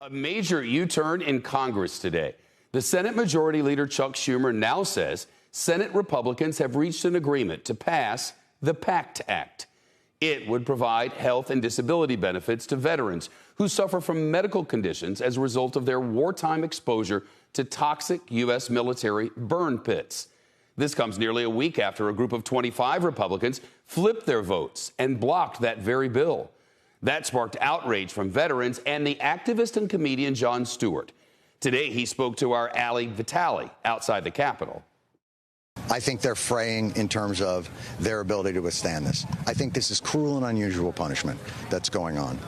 A major U-turn in Congress today. The Senate Majority Leader Chuck Schumer now says Senate Republicans have reached an agreement to pass the PACT Act. It would provide health and disability benefits to veterans who suffer from medical conditions as a result of their wartime exposure to toxic U.S. military burn pits. This comes nearly a week after a group of 25 Republicans flipped their votes and blocked that very bill. That sparked outrage from veterans and the activist and comedian Jon Stewart. Today, he spoke to our Ali Vitale outside the Capitol. I think they're fraying in terms of their ability to withstand this. I think this is cruel and unusual punishment that's going on,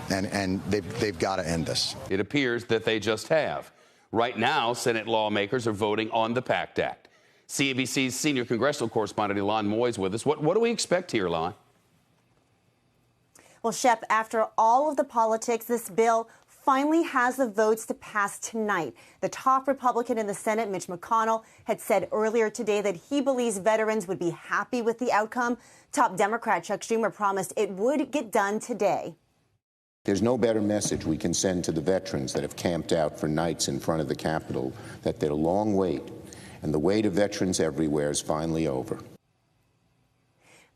and they've got to end this. It appears that they just have. Right now, Senate lawmakers are voting on the PACT Act. CNBC's senior congressional correspondent Ilan Moy is with us. What do we expect here, Ilan? Well, Shep, after all of the politics, this bill finally has the votes to pass tonight. The top Republican in the Senate, Mitch McConnell, had said earlier today that he believes veterans would be happy with the outcome. Top Democrat Chuck Schumer promised it would get done today. There's no better message we can send to the veterans that have camped out for nights in front of the Capitol that their long wait and the wait of veterans everywhere is finally over.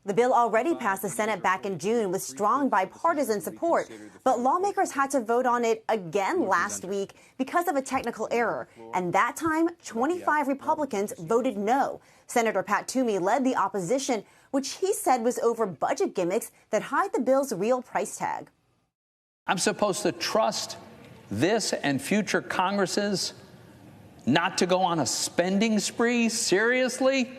The bill already passed the Senate back in June with strong bipartisan support, but lawmakers had to vote on it again last week because of a technical error. And that time, 25 Republicans voted no. Senator Pat Toomey led the opposition, which he said was over budget gimmicks that hide the bill's real price tag. I'm supposed to trust this and future Congresses not to go on a spending spree? Seriously?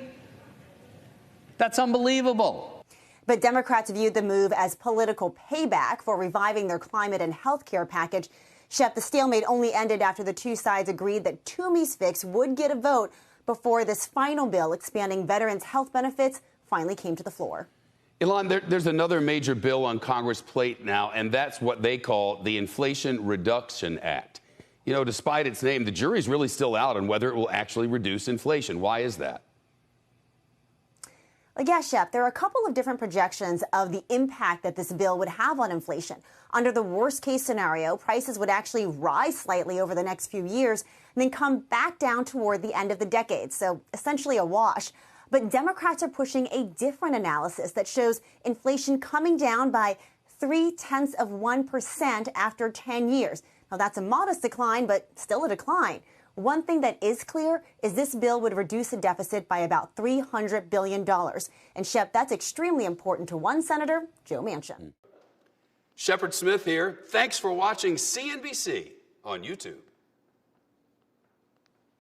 That's unbelievable. But Democrats viewed the move as political payback for reviving their climate and health care package. Shep, the stalemate only ended after the two sides agreed that Toomey's fix would get a vote before this final bill expanding veterans' health benefits finally came to the floor. Ilan, there's another major bill on Congress' plate now, and that's what they call the Inflation Reduction Act. You know, despite its name, the jury's really still out on whether it will actually reduce inflation. Why is that? Yeah, Shep, there are a couple of different projections of the impact that this bill would have on inflation. Under the worst-case scenario, prices would actually rise slightly over the next few years and then come back down toward the end of the decade, so essentially a wash. But Democrats are pushing a different analysis that shows inflation coming down by 0.3% after 10 years. Now, that's a modest decline, but still a decline. One thing that is clear is this bill would reduce the deficit by about $300 billion. And, Shep, that's extremely important to one senator, Joe Manchin. Shepard Smith here. Thanks for watching CNBC on YouTube.